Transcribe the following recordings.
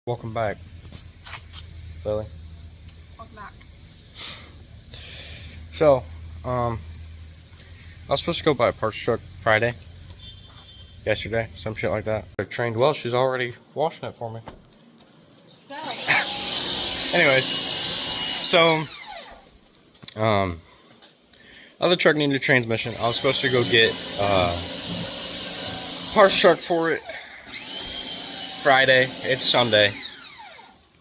Welcome back, Lily. Welcome back. So, I was supposed to go buy a parts truck Friday, yesterday, some shit like that. They're trained well. She's already washing it for me. Anyways, so, other truck needed a transmission. I was supposed to go get parts truck for it Friday. It's Sunday,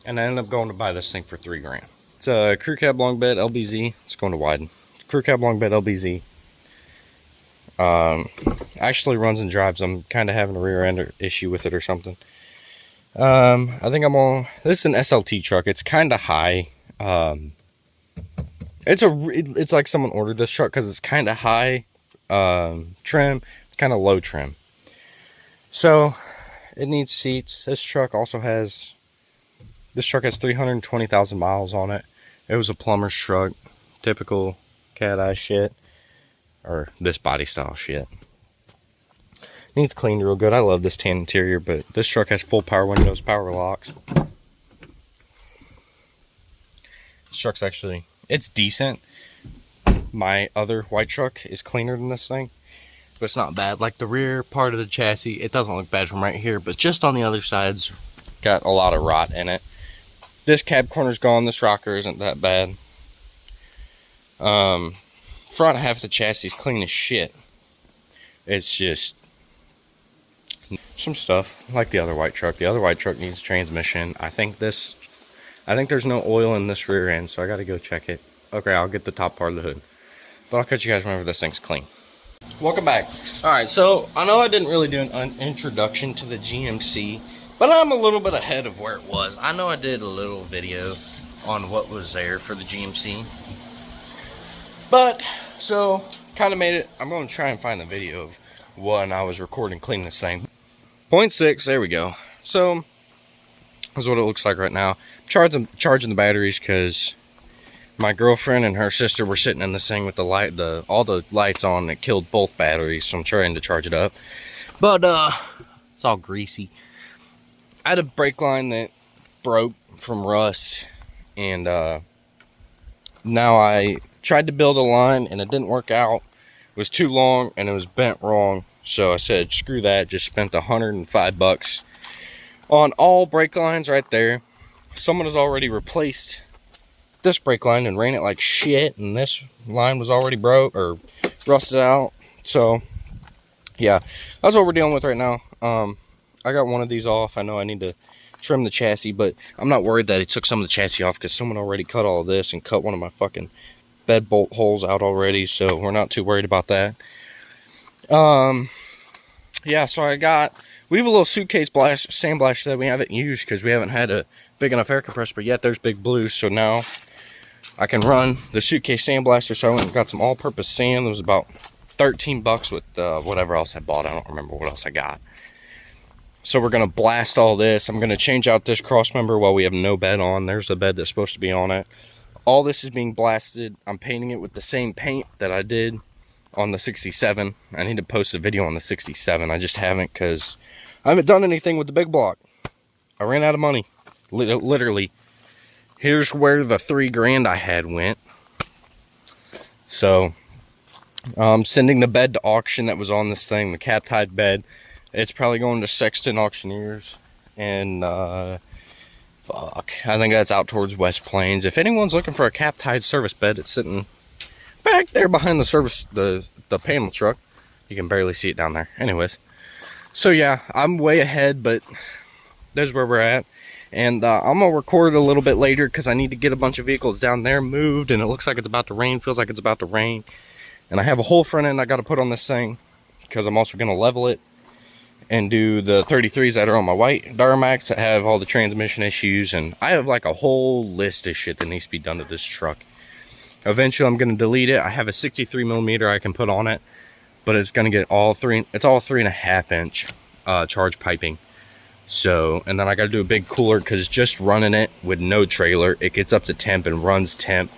and I ended up going to buy this thing for $3 grand. It's a crew cab long bed LBZ. It's going to widen. Crew cab long bed LBZ. Actually runs and drives. I'm kind of having a rear end issue with it or something. I think I'm on. This is an SLT truck. It's kind of high. It's like someone ordered this truck because it's kind of high trim. It's kind of low trim. So it needs seats. This truck has 320,000 miles on it. It was a plumber's truck, typical cat eye shit, or this body style shit. Needs cleaned real good. I love this tan interior, but this truck has full power windows, power locks. This truck's it's decent. My other white truck is cleaner than this thing, but it's not bad. Like the rear part of the chassis, it doesn't look bad from right here, but just on the other side's got a lot of rot in it. This cab corner's gone. This rocker isn't that bad. Front half of the chassis is clean as shit. It's just some stuff like the other white truck. The other white truck needs a transmission. I think there's no oil in this rear end, so I got to go check it. Okay, I'll get the top part of the hood, but I'll catch you guys whenever this thing's clean. Welcome back. All right, so I know I didn't really do an introduction to the GMC, but I'm a little bit ahead of where it was. I know I did a little video on what was there for the GMC, but so kind of made it. I'm going to try and find the video of when I was recording cleaning this thing. 0.6, there we go. So that's what it looks like right now. I'm charging the batteries because my girlfriend and her sister were sitting in this thing with all the lights on, and it killed both batteries, so I'm trying to charge it up. But it's all greasy. I had a brake line that broke from rust, and now I tried to build a line and it didn't work out. It was too long and it was bent wrong, so I said screw that. Just spent $105 on all brake lines right there. Someone has already replaced this brake line and ran it like shit, and this line was already broke or rusted out. So yeah, that's what we're dealing with right now. I got one of these off. I know I need to trim the chassis, but I'm not worried that he took some of the chassis off because someone already cut all of this and cut one of my fucking bed bolt holes out already, so we're not too worried about that. Yeah, so we have a little suitcase sandblaster that we haven't used because we haven't had a big enough air compressor yet. There's Big Blue, so now I can run the suitcase sandblaster. So I went and got some all-purpose sand. It was about $13 with whatever else I bought. I don't remember what else I got. So we're gonna blast all this. I'm gonna change out this cross member while we have no bed on. There's the bed that's supposed to be on it. All this is being blasted. I'm painting it with the same paint that I did on the 67. I need to post a video on the 67. I just haven't because I haven't done anything with the big block. I ran out of money. Literally. Here's where the $3 grand I had went. So I'm sending the bed to auction that was on this thing, the cap tied bed. It's probably going to Sexton Auctioneers, and fuck, I think that's out towards West Plains. If anyone's looking for a cap tied service bed, it's sitting back there behind the panel truck. You can barely see it down there. Anyways, so yeah, I'm way ahead, but there's where we're at. And I'm gonna record a little bit later because I need to get a bunch of vehicles down there moved, and it looks like it's about to rain. Feels like it's about to rain, and I have a whole front end I got to put on this thing because I'm also gonna level it and do the 33s that are on my white Duramax that have all the transmission issues. And I have like a whole list of shit that needs to be done to this truck. Eventually I'm gonna delete it. I have a 63mm I can put on it, but it's gonna get it's all 3.5 inch charge piping. So, and then I gotta do a big cooler because just running it with no trailer, it gets up to temp and runs temp.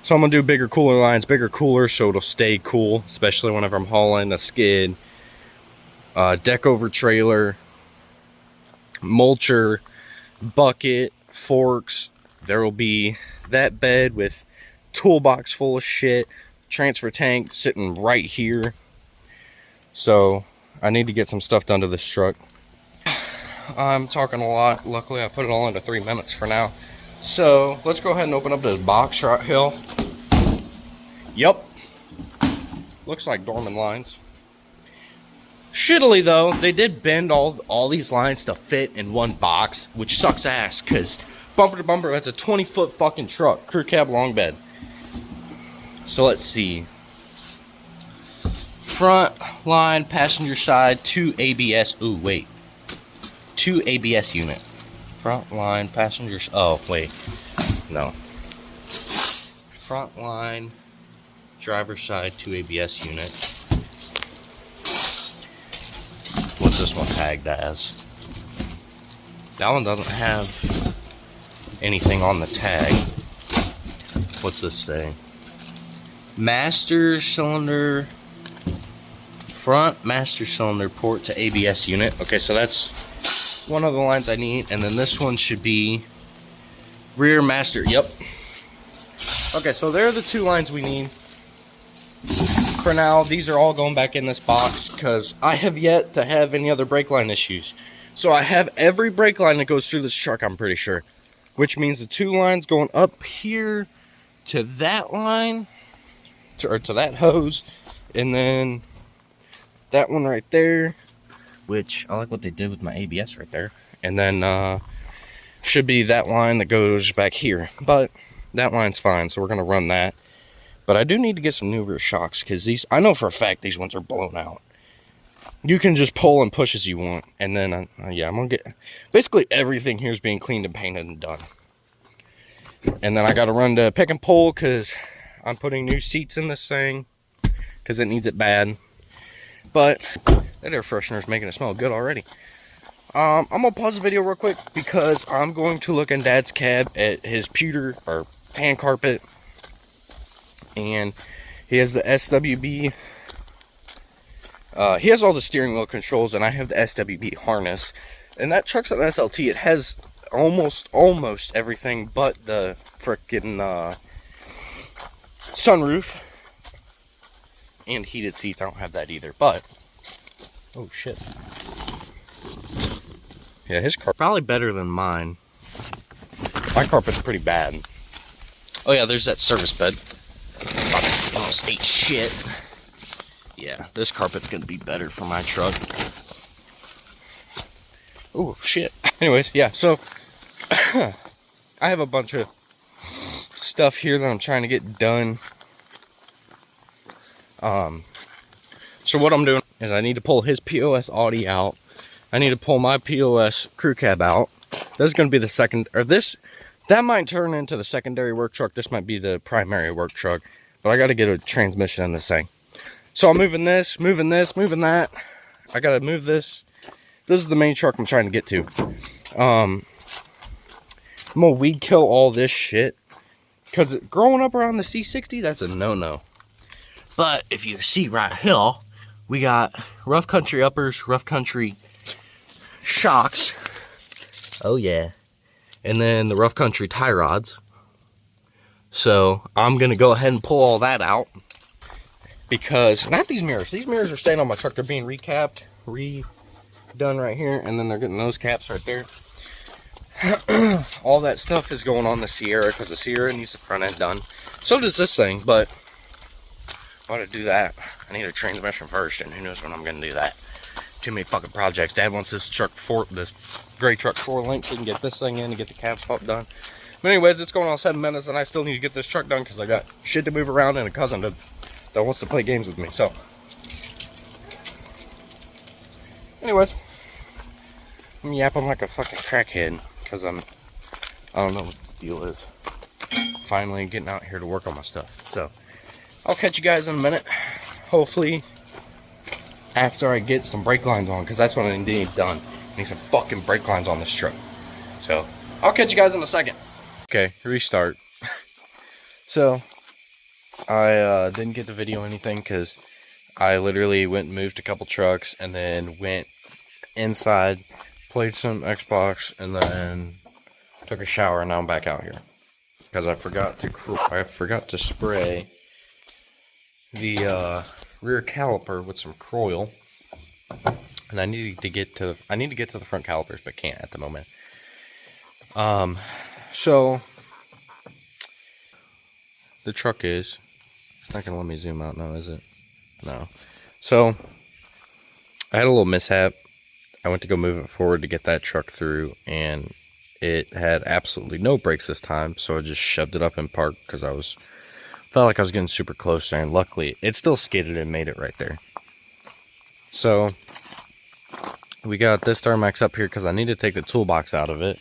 So I'm gonna do bigger cooler lines, bigger coolers, so it'll stay cool, especially whenever I'm hauling a skid, deck over trailer, mulcher, bucket, forks. There will be that bed with toolbox full of shit, transfer tank sitting right here. So I need to get some stuff done to this truck. I'm talking a lot. Luckily I put it all into 3 minutes for now. So let's go ahead and open up this box right here. Yep, looks like Dorman lines. Shittily though, they did bend all these lines to fit in one box, which sucks ass, because bumper to bumper, that's a 20-foot fucking truck, crew cab long bed. So let's see. Front line, passenger side, 2 ABS. Ooh, wait. 2 ABS unit. Front line, passengers. Oh, wait. No. Front line, driver's side, 2 ABS unit. What's this one tagged as? That one doesn't have anything on the tag. What's this say? Master cylinder, front master cylinder port to ABS unit. Okay, so that's one of the lines I need. And then this one should be rear master. Yep. Okay, so there are the 2 lines we need. For now, these are all going back in this box because I have yet to have any other brake line issues. So I have every brake line that goes through this truck, I'm pretty sure. Which means the 2 lines going up here to that line, or to that hose, and then that one right there, which I like what they did with my ABS right there. And then should be that line that goes back here. But that line's fine, so we're going to run that. But I do need to get some new rear shocks, because these, I know for a fact these ones are blown out. You can just pull and push as you want. And then, yeah, I'm going to get, basically everything here is being cleaned and painted and done. And then I got to run to pick and pull, because I'm putting new seats in this thing, because it needs it bad. But that air freshener is making it smell good already. I'm going to pause the video real quick, because I'm going to look in Dad's cab at his pewter, or tan carpet. And he has the SWB. He has all the steering wheel controls, and I have the SWB harness. And that truck's an SLT. It has almost everything but the frickin' sunroof and heated seats. I don't have that either, but oh shit. Yeah, his car probably better than mine. My carpet's pretty bad. Oh yeah, there's that service bed. Almost ate shit. Yeah, this carpet's gonna be better for my truck. Oh shit. Anyways, yeah, so I have a bunch of stuff here that I'm trying to get done. So what I'm doing is I need to pull his POS Audi out. I need to pull my POS crew cab out. This is going to be the second, or this, that might turn into the secondary work truck. This might be the primary work truck, but I got to get a transmission in this thing. So I'm moving this, moving that. I got to move this. This is the main truck I'm trying to get to. I'm gonna weed kill all this shit, because growing up around the C60, that's a no-no. But if you see right here, we got rough country uppers, rough country shocks. Oh yeah. And then the rough country tie rods. So I'm gonna go ahead and pull all that out, because not these mirrors. These mirrors are staying on my truck. They're being recapped, redone right here, and then they're getting those caps right there. All that stuff is going on the Sierra, because the Sierra needs the front end done. So does this thing, but I ought to do that. I need a transmission first, and who knows when I'm going to do that. Too many fucking projects. Dad wants this truck, this gray truck 4-link, so we can get this thing in and get the cab swap done. But anyways, it's going on 7 minutes, and I still need to get this truck done, because I got shit to move around and a cousin that wants to play games with me. So anyways, I'm yapping like a fucking crackhead, because I don't know what the deal is. Finally getting out here to work on my stuff. So I'll catch you guys in a minute. Hopefully after I get some brake lines on, because that's what I need done. I need some fucking brake lines on this truck. So I'll catch you guys in a second. Okay, restart. So I didn't get the video anything, because I literally went and moved a couple trucks, and then went inside, played some Xbox, and then took a shower, and now I'm back out here because I forgot to spray the rear caliper with some Kroil, and I need to get to the front calipers, but can't at the moment. So the truck is. It's not gonna let me zoom out now, is it? No. So I had a little mishap. I went to go move it forward to get that truck through, and it had absolutely no brakes this time, so I just shoved it up in park because felt like I was getting super close there, and luckily it still skidded and made it right there. So we got this Duramax up here because I need to take the toolbox out of it,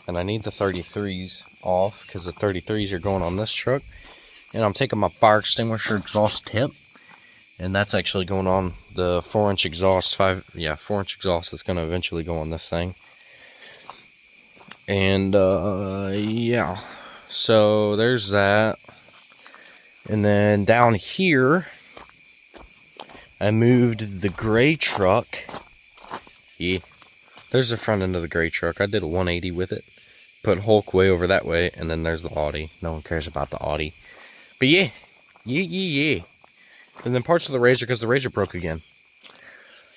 and I need the 33s off because the 33s are going on this truck, and I'm taking my fire extinguisher exhaust tip, and that's actually going on the 4-inch exhaust. 4-inch exhaust that's going to eventually go on this thing. And yeah, so there's that. And then down here I moved the gray truck. Yeah, there's the front end of the gray truck. I did a 180 with it, put Hulk way over that way, and then there's the Audi. No one cares about the Audi, but yeah. And then parts of the Razor, because the Razor broke again.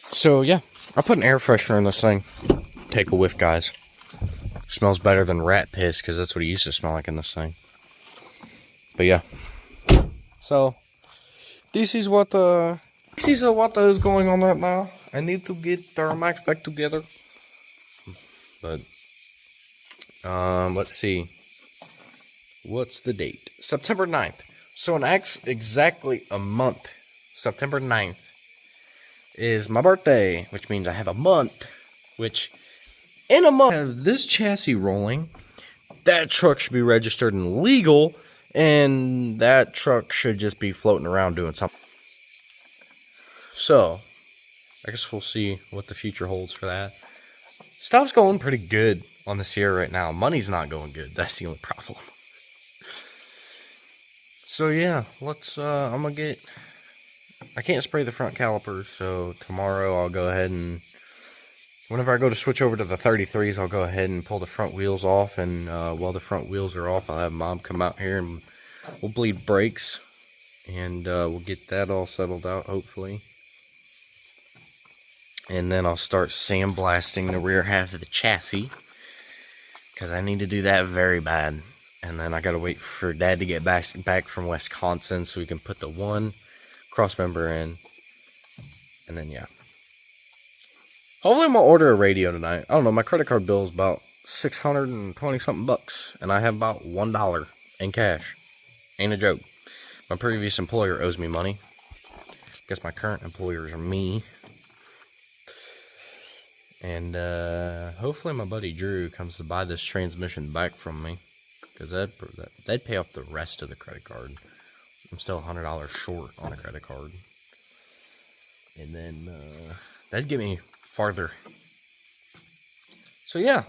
So yeah, I put an air freshener in this thing. Take a whiff, guys. Smells better than rat piss, because that's what it used to smell like in this thing. But yeah. So this is what is going on right now. I need to get Duramax back together. But let's see. What's the date? September 9th. So in exactly a month, September 9th, is my birthday, which means I have a month, which in a month I have this chassis rolling. That truck should be registered and legal, and that truck should just be floating around doing something. So I guess we'll see what the future holds for that. Stuff's going pretty good on the Sierra right now. Money's not going good. That's the only problem. So yeah, I can't spray the front calipers, so tomorrow I'll go ahead and, whenever I go to switch over to the 33s, I'll go ahead and pull the front wheels off, and while the front wheels are off, I'll have Mom come out here and we'll bleed brakes, and we'll get that all settled out, hopefully. And then I'll start sandblasting the rear half of the chassis, because I need to do that very bad. And then I gotta wait for Dad to get back from Wisconsin so we can put the one cross member in. And then yeah. Hopefully I'm gonna order a radio tonight. I don't know, my credit card bill is about 620 something bucks, and I have about $1 in cash. Ain't a joke. My previous employer owes me money. Guess my current employers are me. And hopefully my buddy Drew comes to buy this transmission back from me, because that'd pay off the rest of the credit card. I'm still $100 short on a credit card. And then that'd get me farther. So yeah,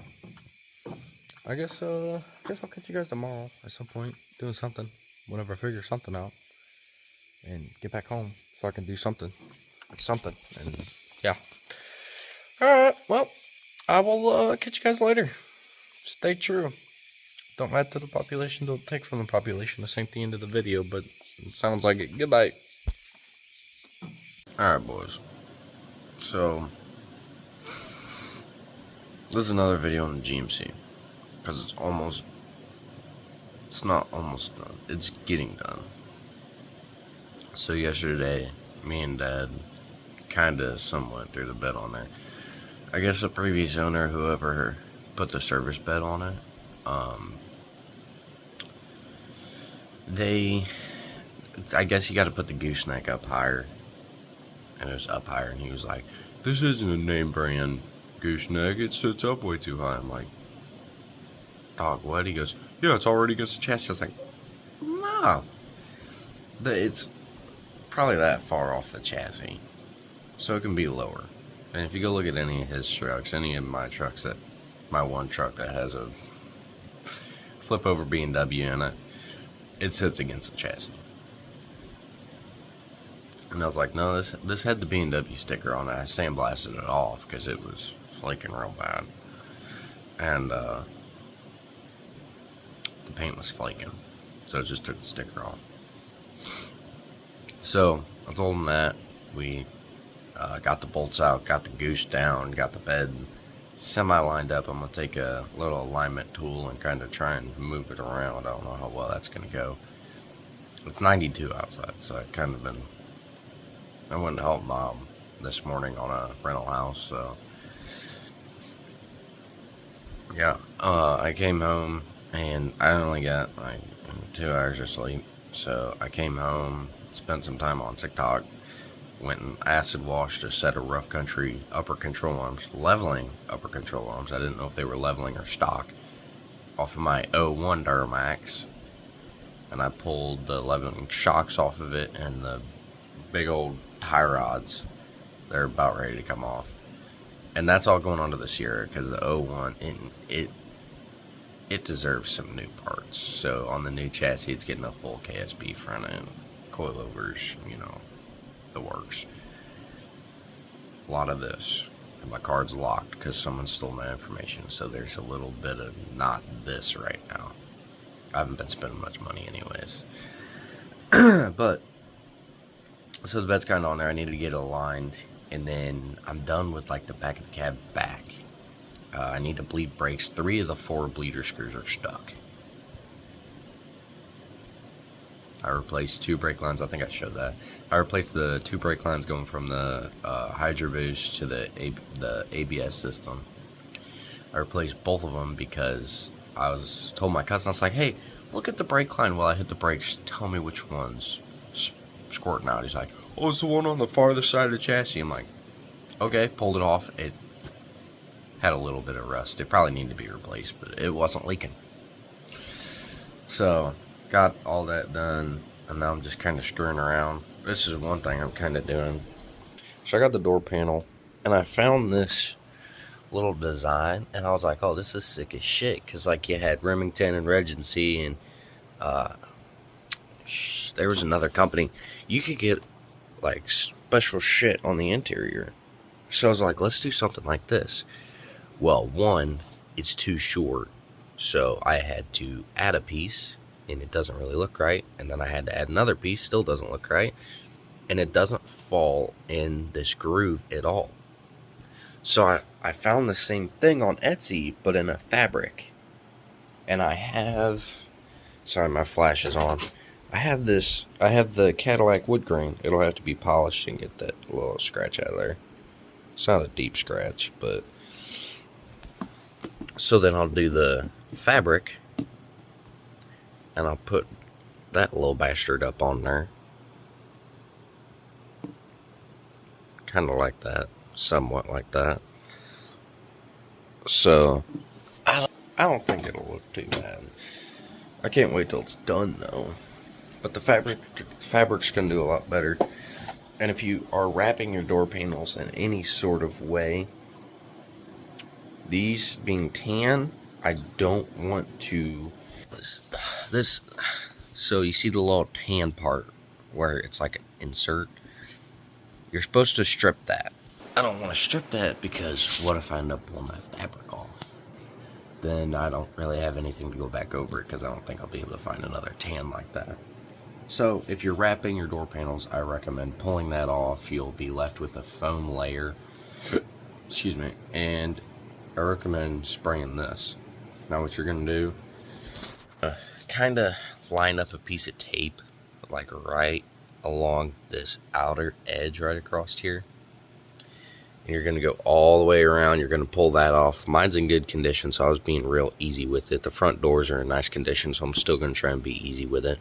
I guess I'll catch you guys tomorrow at some point doing something, whenever I figure something out, and get back home so I can do something, and yeah. All right, well, I will catch you guys later. Stay true. Don't add to the population, don't take from the population. The same thing into the video, but it sounds like it. Goodbye. Alright, boys. So, this is another video on the GMC. Because it's not almost done. It's getting done. So yesterday, me and Dad kinda somewhat threw the bed on there. I guess the previous owner, whoever put the service bed on it, I guess you got to put the gooseneck up higher, and it was up higher, and he was like, "This isn't a name brand gooseneck, it sits up way too high." I'm like, "Dog, what?" He goes, "Yeah, it's already against the chassis." I was like, "No, it's probably that far off the chassis, so it can be lower." And if you go look at any of his trucks, any of my trucks, my one truck that has a flip over B&W in it, it sits against the chassis. And I was like, no, this had the B&W sticker on it. I sandblasted it off because it was flaking real bad. And paint was flaking. So it just took the sticker off. So I told him that. We got the bolts out, got the goose down, got the bed semi lined up. I'm going to take a little alignment tool and kind of try and move it around. I don't know how well that's going to go. It's 92 outside, so I went to help Mom this morning on a rental house, so yeah. I came home and I only got like 2 hours of sleep, so I came home, spent some time on TikTok, went and acid washed a set of Rough Country upper control arms, leveling upper control arms. I didn't know if they were leveling or stock, off of my 01 Duramax, and I pulled the leveling shocks off of it and the big old tie rods. They're about ready to come off, and that's all going onto the Sierra because the 01 it deserves some new parts. So on the new chassis, it's getting a full KSB front end, coilovers, the works. A lot of this. And my card's locked because someone stole my information, so there's a little bit of not this right now. I haven't been spending much money anyways. But so the bed's kind of on there. I need to get it aligned, and then I'm done with like the back of the cab back. I need to bleed brakes. 3 of the 4 bleeder screws are stuck. I replaced 2 brake lines. I think I showed that. I replaced the 2 brake lines going from the Hydro Boost to the ABS system. I replaced both of them because I told my cousin, I was like, hey, look at the brake line while I hit the brakes. Tell me which one's squirting out. He's like, oh, it's the one on the farther side of the chassis. I'm like, okay, pulled it off. It had a little bit of rust. It probably needed to be replaced, but it wasn't leaking. So got all that done, and now I'm just kind of screwing around. This is one thing I'm kind of doing. So I got the door panel, and I found this little design, and I was like, oh, this is sick as shit, because like you had Remington and Regency, and there was another company. You could get like special shit on the interior. So I was like, let's do something like this. Well, one, it's too short, so I had to add a piece, and it doesn't really look right. And then I had to add another piece, still doesn't look right. And it doesn't fall in this groove at all. So I found the same thing on Etsy, but in a fabric. And I have, sorry, my flash is on. I have the Cadillac wood grain. It'll have to be polished and get that little scratch out of there. It's not a deep scratch, but. So then I'll do the fabric, and I'll put that little bastard up on there. Kind of like that, somewhat like that. So I don't think it'll look too bad. I can't wait till it's done though. But the fabric's gonna do a lot better. And if you are wrapping your door panels in any sort of way, these being tan, I don't want to this. So you see the little tan part where it's like an insert. You're supposed to strip that. I don't want to strip that because what if I end up pulling that fabric off? Then I don't really have anything to go back over it because I don't think I'll be able to find another tan like that. So if you're wrapping your door panels, I recommend pulling that off. You'll be left with a foam layer. Excuse me. And I recommend spraying this. Now what you're going to do, kind of line up a piece of tape like right along this outer edge right across here. And you're going to go all the way around. You're going to pull that off. Mine's in good condition, so I was being real easy with it. The front doors are in nice condition, so I'm still going to try and be easy with it.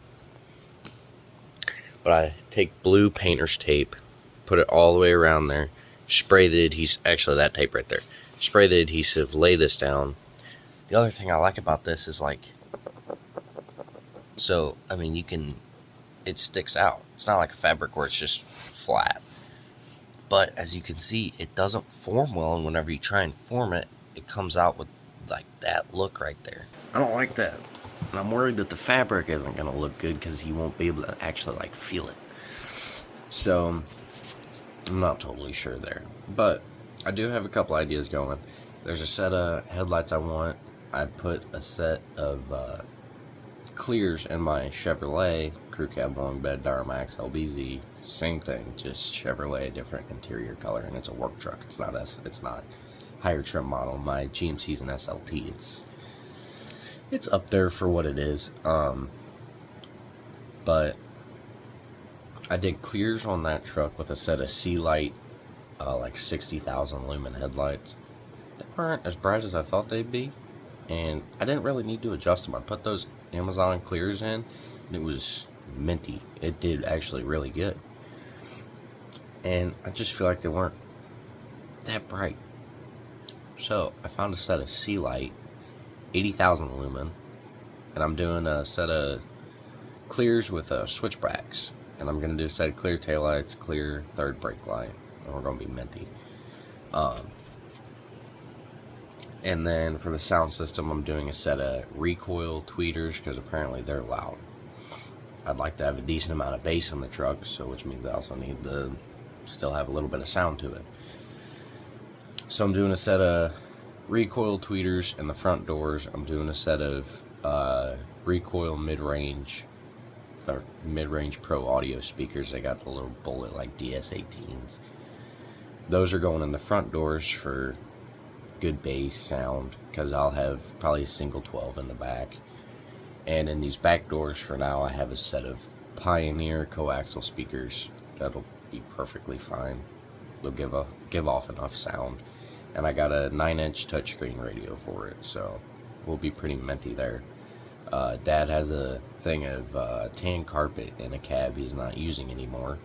But I take blue painter's tape, put it all the way around there, spray the adhesive, actually that tape right there, spray the adhesive, lay this down. The other thing I like about this is like, so, I mean, it sticks out. It's not like a fabric where it's just flat. But as you can see, it doesn't form well, and whenever you try and form it, it comes out with like that look right there. I don't like that. And I'm worried that the fabric isn't going to look good because you won't be able to actually like feel it. So I'm not totally sure there. But I do have a couple ideas going. There's a set of headlights I want. I put a set of clears in my Chevrolet crew cab long bed Duramax LBZ. Same thing, just Chevrolet, different interior color, and it's a work truck. It's not higher trim model. My GMC's an SLT. It's up there for what it is. But I did clears on that truck with a set of Sea-Light, like 60,000 lumen headlights. They weren't as bright as I thought they'd be, and I didn't really need to adjust them. I put those Amazon clears in, and it was minty. It did actually really good. And I just feel like they weren't that bright. So I found a set of Sea-Light, 80,000 lumen, and I'm doing a set of clears with switchbacks. And I'm going to do a set of clear taillights, clear third brake light, and we're going to be minty. And then for the sound system, I'm doing a set of recoil tweeters, because apparently they're loud. I'd like to have a decent amount of bass in the truck, so which means I also need to still have a little bit of sound to it. So I'm doing a set of recoil tweeters in the front doors. I'm doing a set of recoil mid-range Pro audio speakers. They got the little bullet like DS18s. Those are going in the front doors for good bass sound, because I'll have probably a single 12 in the back. And in these back doors for now, I have a set of Pioneer coaxial speakers that'll be perfectly fine. They'll give off enough sound. And I got a 9-inch touchscreen radio for it, so we'll be pretty minty there. Dad has a thing of tan carpet in a cab he's not using anymore,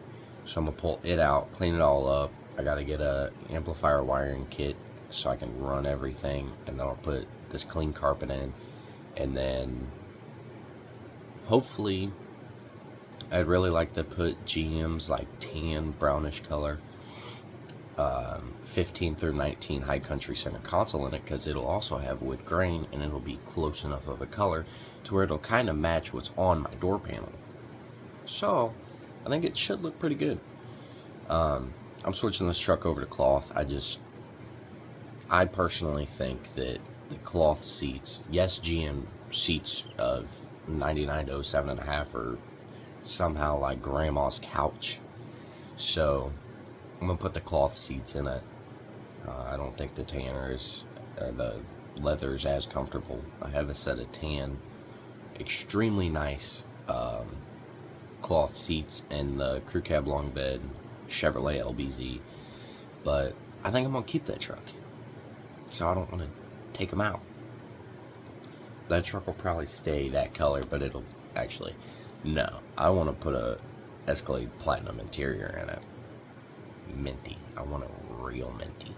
so I'm gonna pull it out, clean it all up. I gotta get a amplifier wiring kit so I can run everything, and then I'll put this clean carpet in, and then hopefully I'd really like to put GM's like tan brownish color 15 through 19 high country center console in it, because it'll also have wood grain, and it'll be close enough of a color to where it'll kind of match what's on my door panel. So I think it should look pretty good. I'm switching this truck over to cloth. I personally think that the cloth seats, yes, GM seats of 99 to 07.5 are somehow like grandma's couch, so I'm gonna put the cloth seats in it. I don't think the the leather is as comfortable. I have a set of tan, extremely nice cloth seats in the crew cab long bed Chevrolet LBZ, but I think I'm gonna keep that truck, so I don't want to take them out. That truck will probably stay that color, but it'll actually, no, I want to put a Escalade Platinum interior in it. Minty. I want it real minty.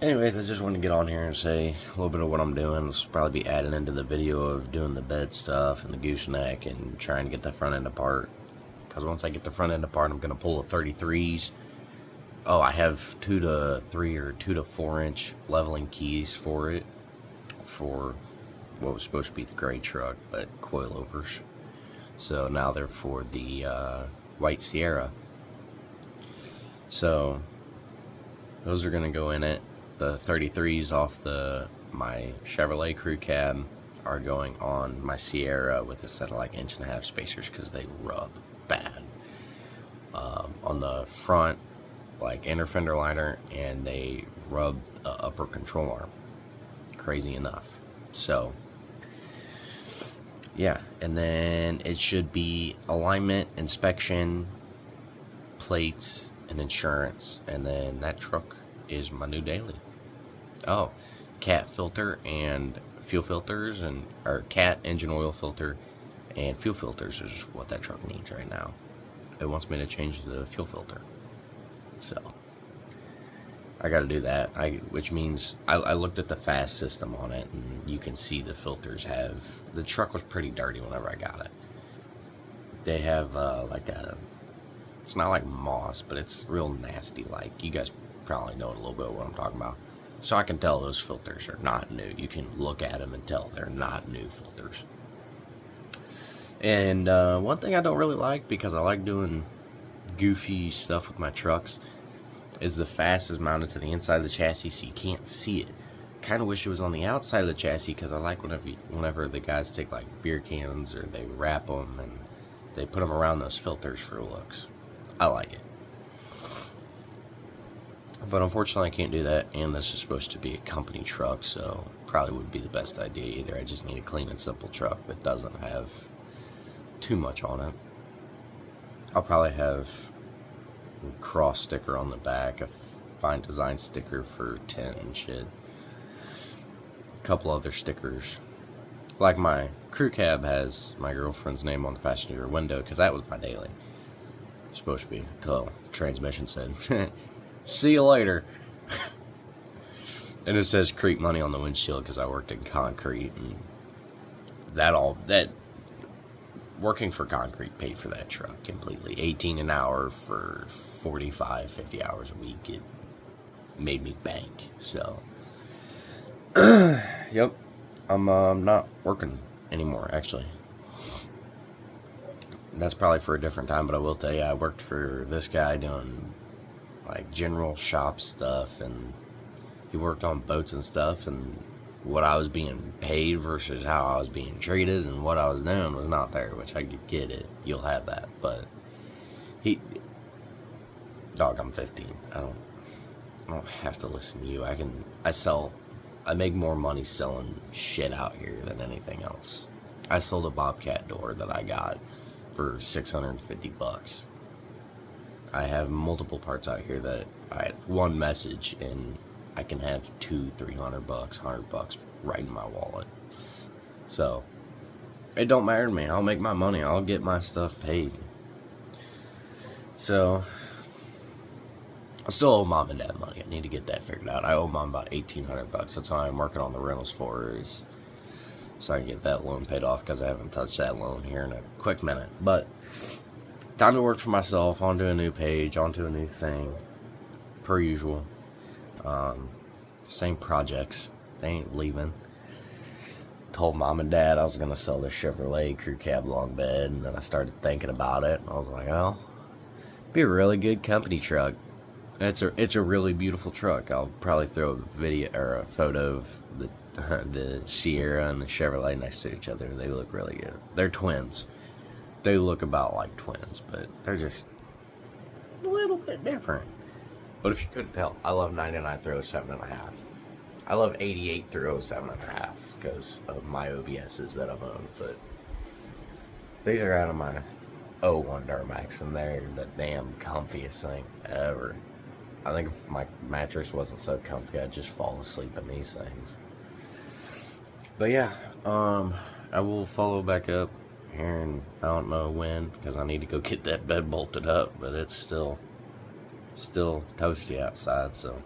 Anyways, I just wanted to get on here and say a little bit of what I'm doing. This will probably be added into the video of doing the bed stuff and the gooseneck and trying to get the front end apart. Because once I get the front end apart, I'm going to pull the 33s. Oh, I have 2 to 3 or 2 to 4 inch leveling keys for it. For what was supposed to be the gray truck, but coilovers. So now they're for the white Sierra. So those are going to go in it. The 33s off my Chevrolet crew cab are going on my Sierra with a set of like 1.5-inch spacers, because they rub bad. On the front, like inner fender liner, and they rub the upper control arm. Crazy enough. So yeah, and then it should be alignment, inspection, plates, and insurance, and then that truck is my new daily. Oh, cat filter and fuel filters, or cat engine oil filter and fuel filters is what that truck needs right now. It wants me to change the fuel filter, so I got to do that. Which means I looked at the fast system on it, and you can see the filters the truck was pretty dirty whenever I got it. They have like it's not like moss, but it's real nasty. Like, you guys probably know a little bit what I'm talking about. So I can tell those filters are not new. You can look at them and tell they're not new filters. And one thing I don't really like, because I like doing goofy stuff with my trucks, is the fast is mounted to the inside of the chassis, so you can't see it. kind of wish it was on the outside of the chassis, because I like whenever the guys take like beer cans or they wrap them and they put them around those filters for looks. I like it. But unfortunately I can't do that, and this is supposed to be a company truck, so probably wouldn't be the best idea either. I just need a clean and simple truck that doesn't have too much on it. I'll probably have a cross sticker on the back, a fine design sticker for tint and shit. A couple other stickers. Like my crew cab has my girlfriend's name on the passenger window, because that was my daily. Supposed to be, until transmission said, see you later. And it says Creek Money on the windshield because I worked in concrete, and that working for concrete paid for that truck completely. $18 an hour for 45, 50 hours a week. It made me bank. So, yep, I'm not working anymore, actually. That's probably for a different time, but I will tell you, I worked for this guy doing like general shop stuff, and he worked on boats and stuff, and what I was being paid versus how I was being treated and what I was doing was not there, which I get it. You'll have that, but dog, I'm 15. I don't have to listen to you. I make more money selling shit out here than anything else. I sold a Bobcat door that I got for $650. I have multiple parts out here that I had one message, and I can have $200-300, $100 right in my wallet. So it don't matter to me. I'll make my money. I'll get my stuff paid. So I still owe mom and dad money. I need to get that figured out. I owe mom about $1,800. That's why I'm working on the rentals for her, is so I can get that loan paid off, because I haven't touched that loan here in a quick minute. But time to work for myself, onto a new page, onto a new thing, per usual. Same projects, they ain't leaving. Told mom and dad I was gonna sell the Chevrolet crew cab long bed, and then I started thinking about it, and I was like, oh, be a really good company truck. It's a really beautiful truck. I'll probably throw a video or a photo of the Sierra and the Chevrolet next to each other. They look really good. They're twins. They look about like twins, but they're just a little bit different. But if you couldn't tell, I love 99 through 07.5. I love 88 through 07.5 because of my OBSs that I've owned. But these are out of my 01 Duramax, and they're the damn comfiest thing ever. I think if my mattress wasn't so comfy, I'd just fall asleep in these things. But yeah, I will follow back up here, and I don't know when, because I need to go get that bed bolted up, but it's still toasty outside, so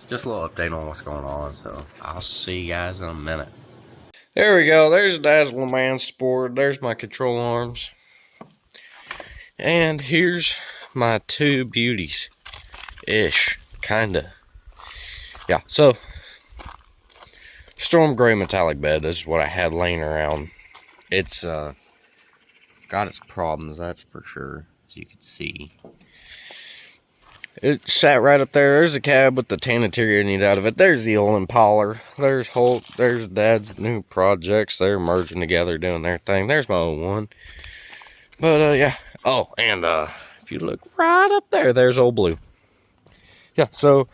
just a little update on what's going on. So I'll see you guys in a minute. There we go. There's Dazzle Man Sport. There's my control arms. And here's my two beauties. Ish. Kinda. Yeah, so Storm Gray metallic bed. This is what I had laying around. It's got its problems, that's for sure, as you can see. It sat right up there. There's a cab with the tan interior need out of it. There's the old Impala. There's Holt. There's Dad's new projects. They're merging together, doing their thing. There's my old one. But yeah. Oh, and if you look right up there, there's Old Blue. Yeah, so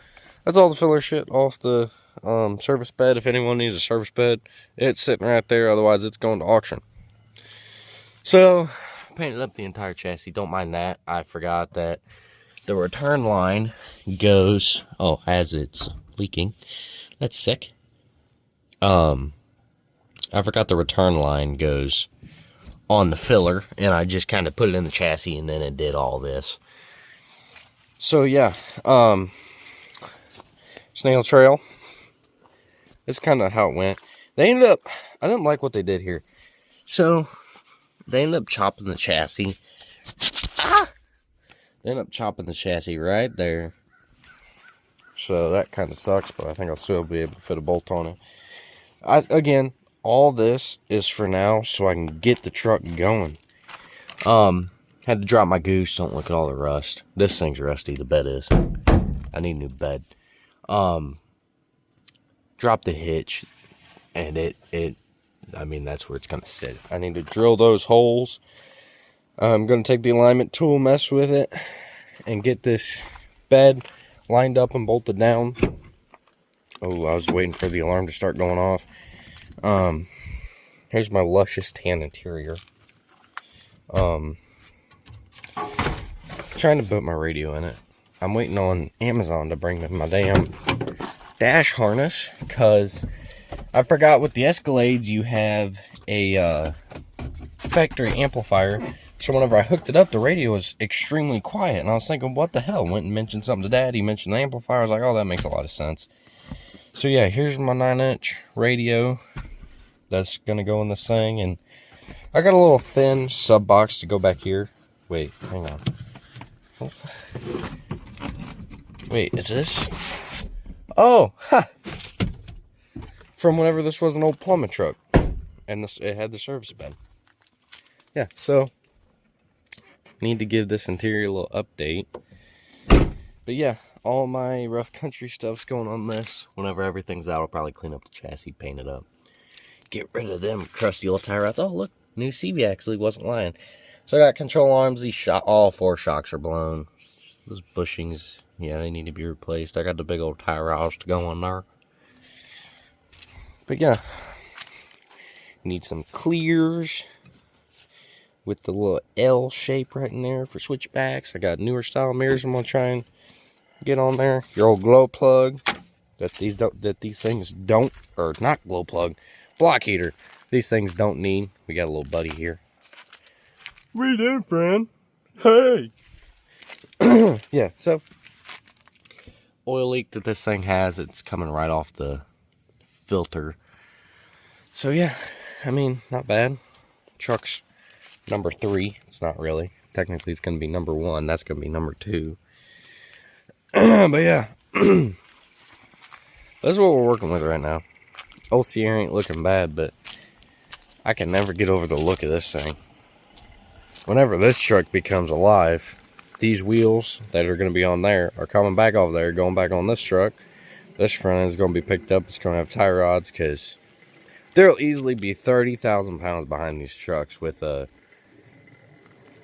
that's all the filler shit off the service bed. If anyone needs a service bed, it's sitting right there. Otherwise, it's going to auction. So, painted up the entire chassis. Don't mind that. I forgot that the return line goes, as it's leaking. That's sick. I forgot the return line goes on the filler, and I just kind of put it in the chassis, and then it did all this. So yeah, snail trail. That's kind of how it went. They ended up, I didn't like what they did here. So they ended up chopping the chassis. They ended up chopping the chassis right there. So that kind of sucks, but I think I'll still be able to fit a bolt on it. Again, all this is for now so I can get the truck going. Had to drop my goose. Don't look at all the rust. This thing's rusty. The bed is. I need a new bed. drop the hitch, and I mean, that's where it's gonna sit. I need to drill those holes. I'm gonna take the alignment tool, mess with it, and get this bed lined up and bolted down. Oh, I was waiting for the alarm to start going off. Here's my luscious tan interior. Trying to put my radio in it. I'm waiting on Amazon to bring me my damn dash harness, because I forgot with the Escalades you have a factory amplifier. So whenever I hooked it up, the radio was extremely quiet, and I was thinking, what the hell? Went and mentioned something to Dad. He mentioned the amplifier. I was like, oh, that makes a lot of sense. So yeah, here's my 9-inch radio that's gonna go in this thing, and I got a little thin sub box to go back here. Wait, hang on. Wait, is this? Oh, ha! From whenever this was an old plumbing truck, and it had the service bed. Yeah, so need to give this interior a little update. But yeah, all my rough country stuff's going on this. Whenever everything's out, I'll probably clean up the chassis, paint it up, get rid of them crusty old tie rods. Oh look, new CV actually wasn't lying. So I got control arms. All 4 shocks are blown. Those bushings, yeah, they need to be replaced. I got the big old tie rods to go on there. But yeah, need some clears with the little L shape right in there for switchbacks. I got newer style mirrors I'm gonna try and get on there. Your old glow plug that these things don't, or not glow plug, block heater. These things don't need. We got a little buddy here. Read in, friend. Hey. Yeah, so oil leak that this thing has, it's coming right off the filter. So yeah, I mean, not bad. Truck's number 3. It's not really. Technically, it's going to be number 1. That's going to be number 2. But yeah, that's what we're working with right now. Old Sierra ain't looking bad, but I can never get over the look of this thing. Whenever this truck becomes alive, these wheels that are going to be on there are coming back off there, going back on this truck. This front end is going to be picked up. It's going to have tie rods, because there'll easily be 30,000 pounds behind these trucks with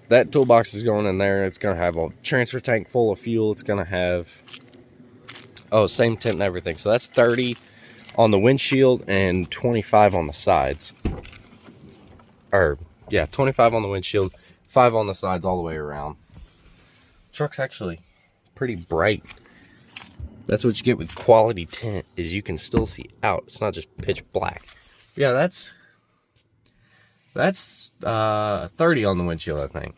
that toolbox is going in there. It's going to have a transfer tank full of fuel. It's going to have, same tint and everything. So that's 30 on the windshield and 25 on the sides. Or, yeah, 25 on the windshield, 5 on the sides all the way around. Truck's actually pretty bright. That's what you get with quality tint, is you can still see out. It's not just pitch black. Yeah, that's 30 on the windshield, I think.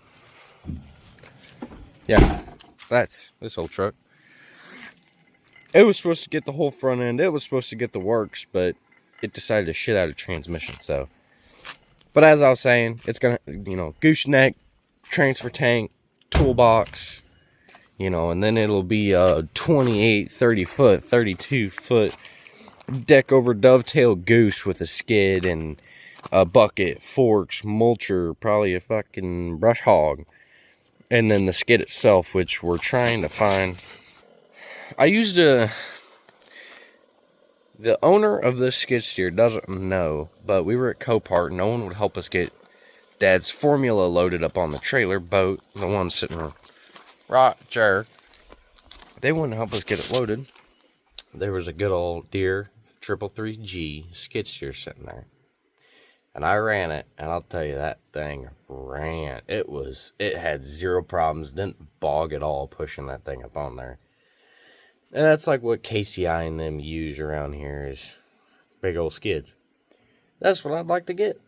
Yeah, that's this old truck. It was supposed to get the whole front end. It was supposed to get the works, but it decided to shit out of transmission, so. But as I was saying, it's gonna, gooseneck, transfer tank, toolbox, and then it'll be a 28, 30 foot, 32 foot deck over dovetail goose with a skid and a bucket, forks, mulcher, probably a fucking brush hog. And then the skid itself, which we're trying to find. The owner of this skid steer doesn't know, but we were at Copart. No one would help us get Dad's formula loaded up on the trailer boat. The one sitting right there. They wouldn't help us get it loaded. There was a good old Deere 333G skid steer sitting there. And I ran it, and I'll tell you, that thing ran. It had 0 problems, didn't bog at all pushing that thing up on there. And that's like what KCI and them use around here, is big old skids. That's what I'd like to get.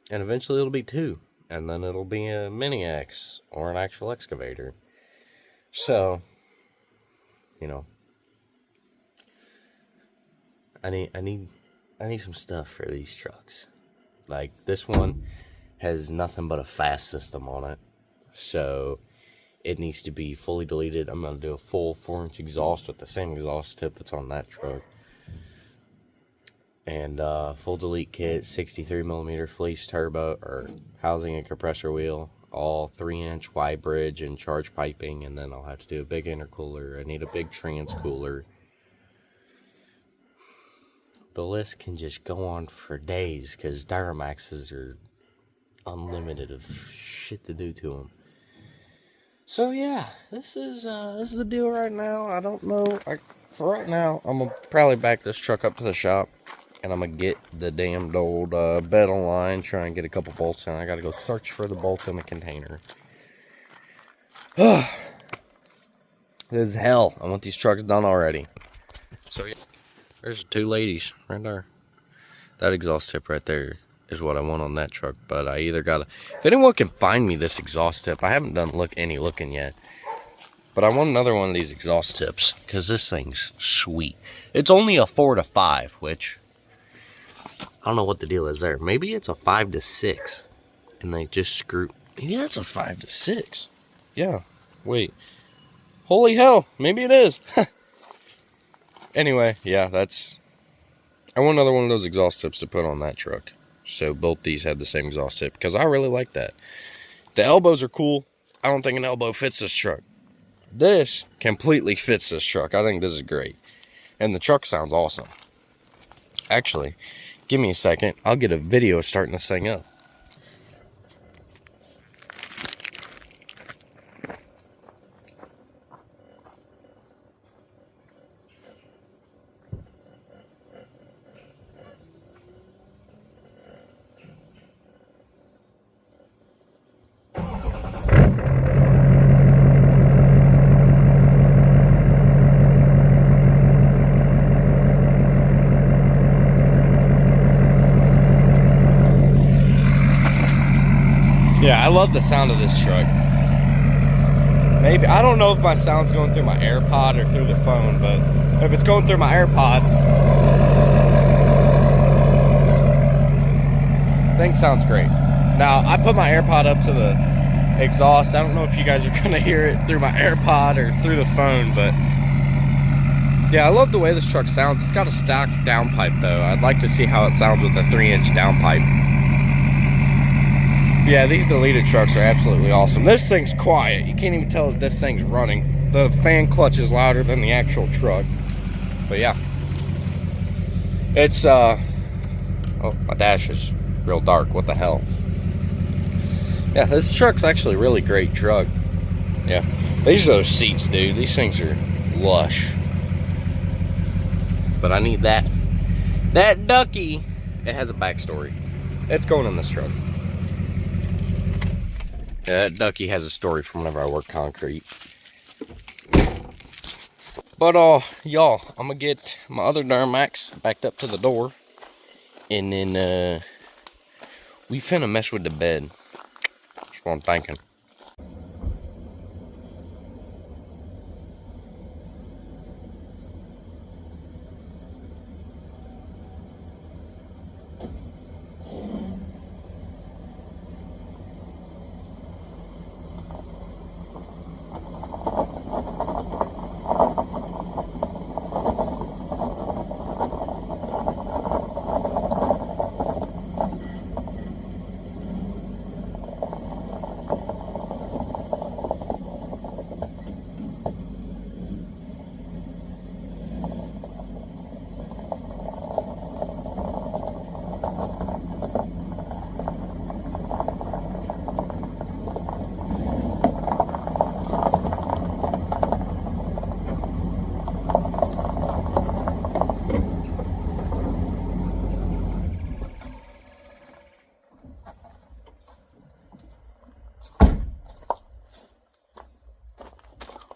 And eventually it'll be 2. And then it'll be a Mini X or an actual excavator. So, I need some stuff for these trucks. Like, this one has nothing but a fast system on it. So it needs to be fully deleted. I'm going to do a full 4-inch exhaust with the same exhaust tip that's on that truck. And full delete kit, 63mm fleece turbo, or housing and compressor wheel, all 3-inch wide bridge and charge piping. And then I'll have to do a big intercooler. I need a big trans cooler. the list can just go on for days because Duramaxes are unlimited of shit to do to them. So yeah, this is the deal right now. I don't know. For right now, I'm gonna probably back this truck up to the shop, and I'm gonna get the damned old bed online, try and get a couple bolts in. I gotta go search for the bolts in the container. This is hell. I want these trucks done already. So yeah, there's 2 ladies right there. That exhaust tip right there is what I want on that truck, but I either gotta, if anyone can find me this exhaust tip, I haven't done any looking yet, but I want another one of these exhaust tips because this thing's sweet. It's only a 4 to 5, which I don't know what the deal is there. Maybe it's a 5 to 6 and they just screw. Maybe that's a 5 to 6. Yeah, wait, holy hell, maybe it is. Anyway, yeah, I want another one of those exhaust tips to put on that truck. So both these have the same exhaust tip because I really like that. The elbows are cool. I don't think an elbow fits this truck. This completely fits this truck. I think this is great. And the truck sounds awesome. Actually, give me a second. I'll get a video starting this thing up. Yeah, I love the sound of this truck. Maybe, I don't know if my sound's going through my AirPod or through the phone, but if it's going through my AirPod, thing sounds great. Now, I put my AirPod up to the exhaust. I don't know if you guys are gonna hear it through my AirPod or through the phone, but yeah, I love the way this truck sounds. It's got a stock downpipe though. I'd like to see how it sounds with a 3-inch downpipe. Yeah, these deleted trucks are absolutely awesome. This thing's quiet. You can't even tell that this thing's running. The fan clutch is louder than the actual truck. But yeah. It's, oh, my dash is real dark. What the hell? Yeah, this truck's actually a really great truck. Yeah. These are those seats, dude. These things are lush. But I need that. That Ducky, it has a backstory. It's going in this truck. Yeah, that Ducky has a story from whenever I work concrete. But, y'all, I'm gonna get my other Duramax backed up to the door. And then, we finna mess with the bed. That's what I'm thinking.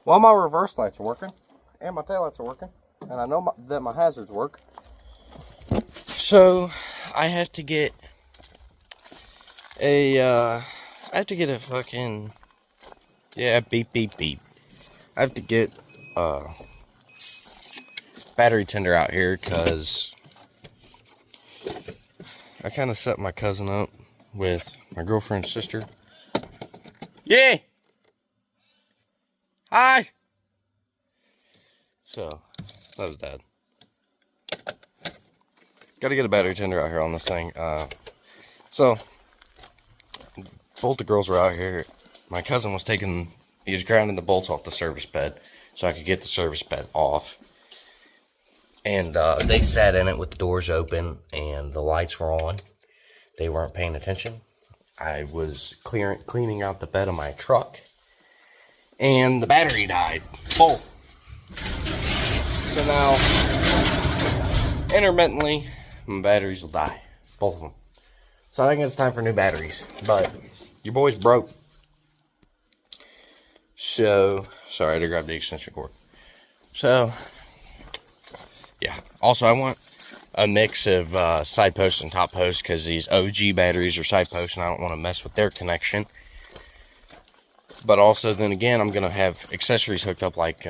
Well, my reverse lights are working, and my tail lights are working, and I know that my hazards work. So, I have to get a, fucking, yeah, beep, beep, beep. I have to get a battery tender out here, because I kind of set my cousin up with my girlfriend's sister. Yeah! Hi! So, that was Dad. Gotta get a battery tender out here on this thing. So, both the girls were out here. My cousin was he was grinding the bolts off the service bed so I could get the service bed off. And they sat in it with the doors open and the lights were on. They weren't paying attention. I was cleaning out the bed of my truck, and the battery died. Both. So now, intermittently, my batteries will die. Both of them. So I think it's time for new batteries. But your boy's broke. So, sorry, I had to grab the extension cord. So, yeah. Also, I want a mix of side post and top post, because these OG batteries are side post and I don't want to mess with their connection. But also, then again, I'm going to have accessories hooked up like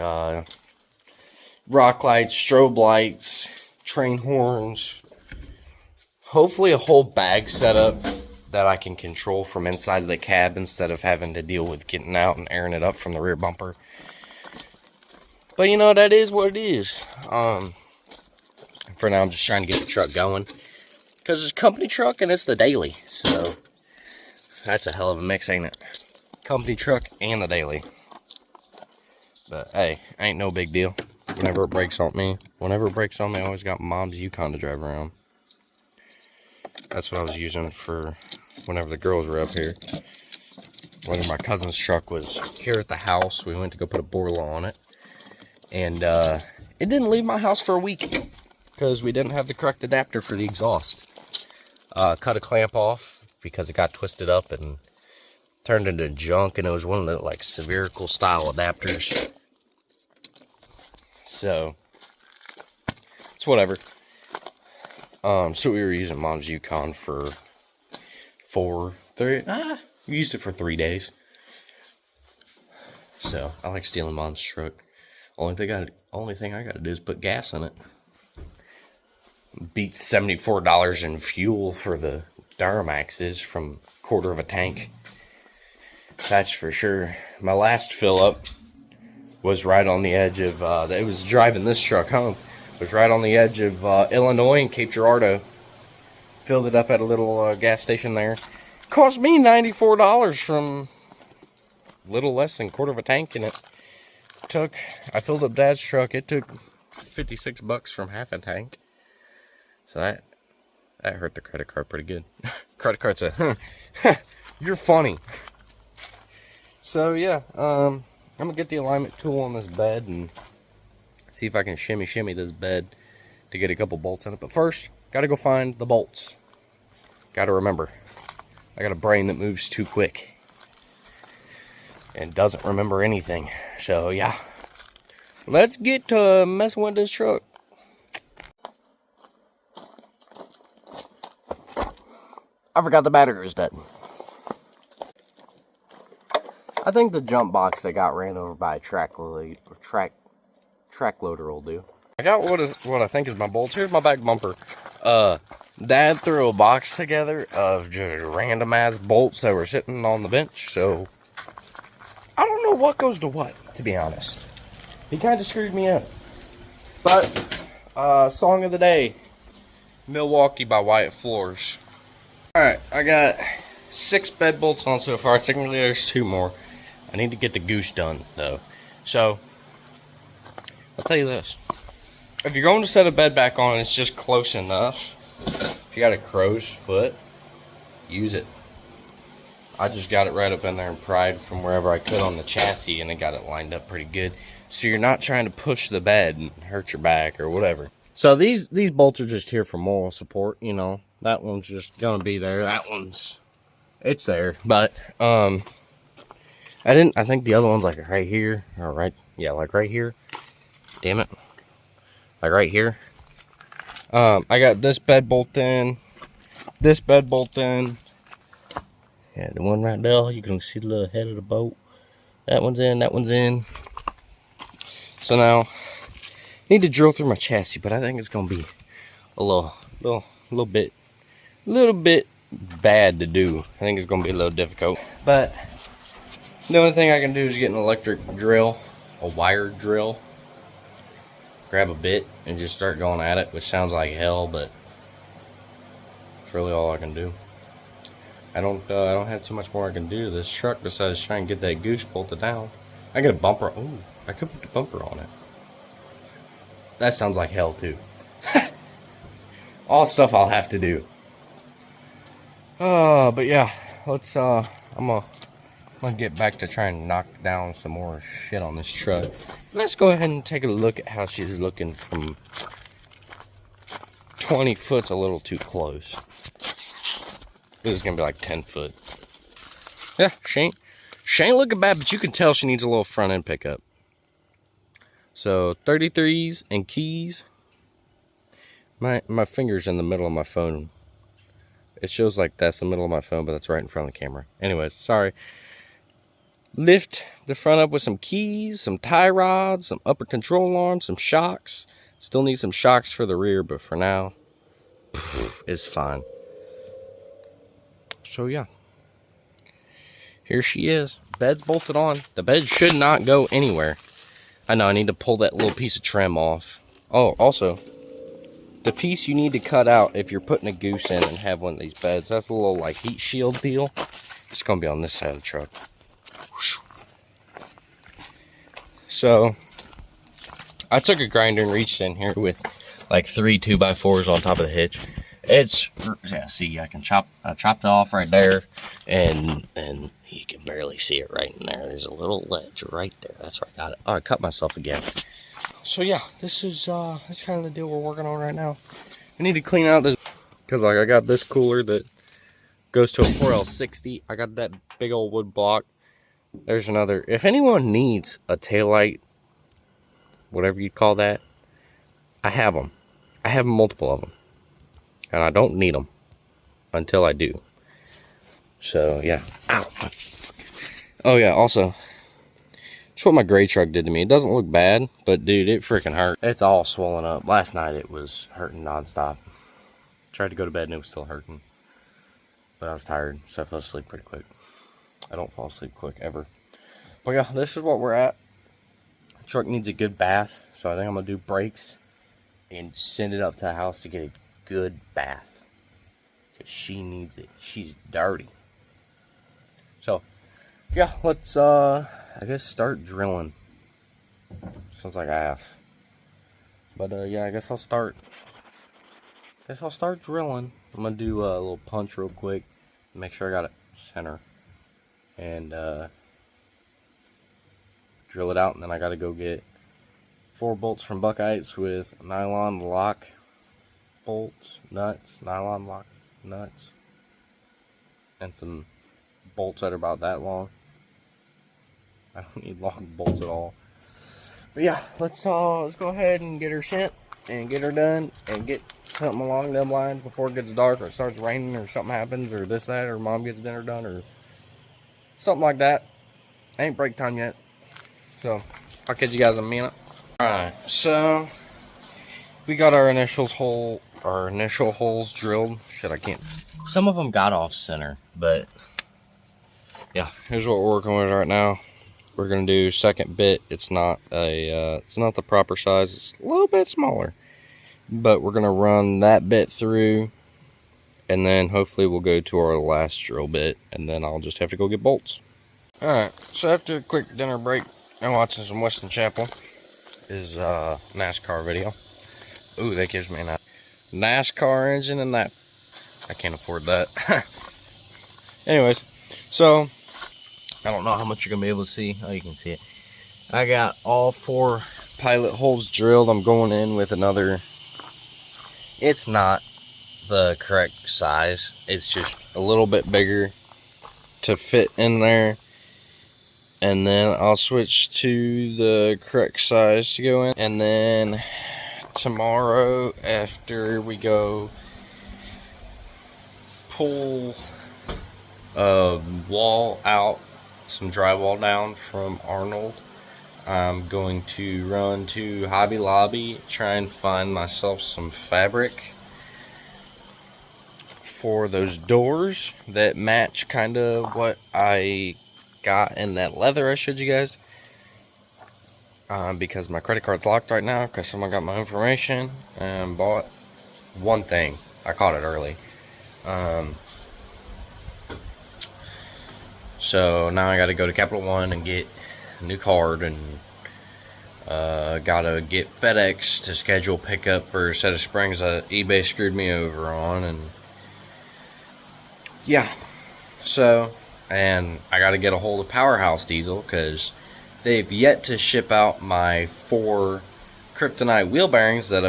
rock lights, strobe lights, train horns. Hopefully a whole bag setup that I can control from inside of the cab instead of having to deal with getting out and airing it up from the rear bumper. But you know, that is what it is. For now, I'm just trying to get the truck going, because it's a company truck and it's the daily. So that's a hell of a mix, ain't it? Company truck and the daily. But hey, ain't no big deal. Whenever it breaks on me, I always got mom's Yukon to drive around. That's what I was using for whenever the girls were up here. When my cousin's truck was here at the house, we went to go put a boiler on it. And it didn't leave my house for a week, because we didn't have the correct adapter for the exhaust. Cut a clamp off because it got twisted up and turned into junk, and it was one of the like spherical style adapters. So it's whatever. So we were using mom's Yukon for we used it for 3 days. So I like stealing mom's truck. Only thing I gotta do is put gas in it. Beats $74 in fuel for the Duramaxes from quarter of a tank. That's for sure. My last fill up was right on the edge of it was driving this truck home. It was right on the edge of Illinois and Cape Girardeau. Filled it up at a little gas station there. Cost me $94 from little less than quarter of a tank, and I filled up Dad's truck. It took $56 from half a tank. So that hurt the credit card pretty good. Credit card said, you're funny. So yeah, I'm gonna get the alignment tool on this bed and see if I can shimmy this bed to get a couple bolts in it. But first, gotta go find the bolts. Gotta remember, I got a brain that moves too quick and doesn't remember anything. So yeah, let's get to messing with this truck. I forgot the battery was dead. I think the jump box that got ran over by a track loader will do. I got what I think is my bolts. Here's my back bumper. Dad threw a box together of just random ass bolts that were sitting on the bench, so I don't know what goes to what, to be honest. He kind of screwed me up. But song of the day, Milwaukee by Wyatt Floors. Alright, I got 6 bed bolts on so far. Technically there's 2 more. I need to get the goose done though. So I'll tell you this. If you're going to set a bed back on, it's just close enough. If you got a crow's foot, use it. I just got it right up in there and pried from wherever I could on the chassis, and it got it lined up pretty good. So you're not trying to push the bed and hurt your back or whatever. So these bolts are just here for moral support, you know. That one's just gonna be there. That one's, it's there. But I think the other one's like right here, or right, yeah, like right here. Damn it, like right here. I got this bed bolt in, this bed bolt in. Yeah, the one right there, you can see the little head of the bolt. That one's in, that one's in. So now, need to drill through my chassis, but I think it's gonna be a little bit bad to do. I think it's gonna be a little difficult. But the only thing I can do is get an electric drill, a wired drill, grab a bit and just start going at it, which sounds like hell, but it's really all I can do. I don't have too much more I can do to this truck besides try and get that goose bolted down. I get a bumper. Oh, I could put the bumper on it. that sounds like hell too. All stuff I'll have to do. But yeah, let's I'm gonna get back to trying to knock down some more shit on this truck. Let's go ahead and take a look at how she's looking from 20 foot's a little too close. This is gonna be like 10 foot. Yeah, she ain't looking bad, but you can tell she needs a little front end pickup. So 33s and keys. My finger's in the middle of my phone. It shows like that's the middle of my phone, but that's right in front of the camera. Anyways, sorry. Lift the front up with some keys, some tie rods, some upper control arms, some shocks. Still need some shocks for the rear, but for now, it's fine. So yeah, here she is. Bed's bolted on. The bed should not go anywhere. I know I need to pull that little piece of trim off. Oh, also, the piece you need to cut out if you're putting a goose in and have one of these beds, that's a little like heat shield deal. It's gonna be on this side of the truck. So I took a grinder and reached in here with like 3 2x4s on top of the hitch. It's, yeah, see, I chopped it off right there, and you can barely see it right in there. There's a little ledge right there. That's where I got it. Oh, I cut myself again. So yeah, this is that's kind of the deal we're working on right now. I need to clean out this, because like I got this cooler that goes to a 4L60. I got that big old wood block. There's another. If anyone needs a taillight, whatever you call that, I have them. I have multiple of them. And I don't need them until I do. So, yeah. Ow. Oh, yeah, also, that's what my gray truck did to me. It doesn't look bad, but, dude, it freaking hurt. It's all swollen up. Last night, it was hurting nonstop. Tried to go to bed, and it was still hurting. But I was tired, so I fell asleep pretty quick. I don't fall asleep quick, ever. But, yeah, this is what we're at. The truck needs a good bath, so I think I'm going to do brakes and send it up to the house to get a good bath, because she needs it. She's dirty. So yeah, let's I guess start drilling. Sounds like ass, but yeah, I guess I'll start drilling. I'm gonna do a little punch real quick, make sure I got it center, and drill it out, and then I gotta go get 4 bolts from Buckeyes with nylon lock bolts, nuts, nylon lock nuts, and some bolts that are about that long. I don't need long bolts at all. But yeah, let's go ahead and get her sent and get her done and get something along them lines before it gets dark or it starts raining or something happens or this, that, or mom gets dinner done or something like that. Ain't break time yet. So I'll catch you guys in a minute. Alright, so we got our initial holes drilled. Shit, I can't. Some of them got off center, but yeah, here's what we're working with right now. We're gonna do second bit. It's not the proper size. It's a little bit smaller, but we're gonna run that bit through, and then hopefully we'll go to our last drill bit, and then I'll just have to go get bolts. All right. So after a quick dinner break and watching some Weston Chapel is NASCAR video. Ooh, that gives me a NASCAR engine and that. I can't afford that. Anyways, so I don't know how much you're gonna be able to see. Oh, you can see it. I got all 4 pilot holes drilled. I'm going in with another. It's not the correct size. It's just a little bit bigger to fit in there. And then I'll switch to the correct size to go in. And then tomorrow, after we go pull a wall out, some drywall down from Arnold, I'm going to run to Hobby Lobby, try and find myself some fabric for those doors that match kind of what I got in that leather I showed you guys. Because my credit card's locked right now because someone got my information and bought one thing. I caught it early. So now I got to go to Capital One and get a new card and Gotta get FedEx to schedule pickup for a set of springs that eBay screwed me over on, and yeah. So, and I gotta get a hold of Powerhouse Diesel because they've yet to ship out my 4 Kryptonite wheel bearings that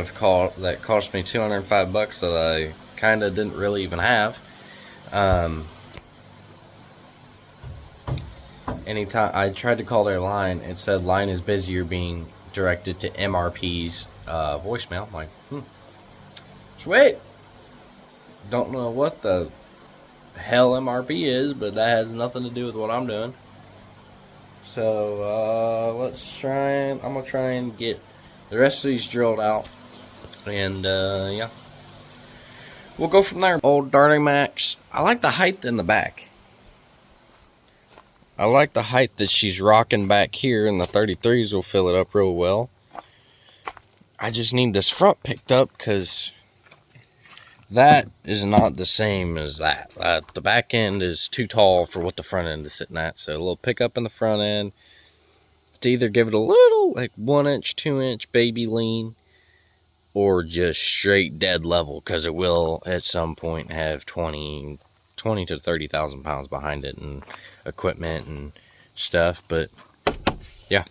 cost me $205 that I kind of didn't really even have. Anytime I tried to call their line, it said line is busy, you're being directed to MRP's voicemail. I'm like, sweet. Don't know what the hell MRP is, but that has nothing to do with what I'm doing. So I'm gonna try and get the rest of these drilled out, and yeah, we'll go from there. Old Darting Max. I like the height in the back. I like the height that she's rocking back here, and the 33s will fill it up real well. I just need this front picked up because that is not the same as that. The back end is too tall for what the front end is sitting at. So a little pickup in the front end to either give it a little, like 1 inch, 2 inch baby lean, or just straight dead level, because it will at some point have 20 to 30,000 pounds behind it and equipment and stuff. But yeah,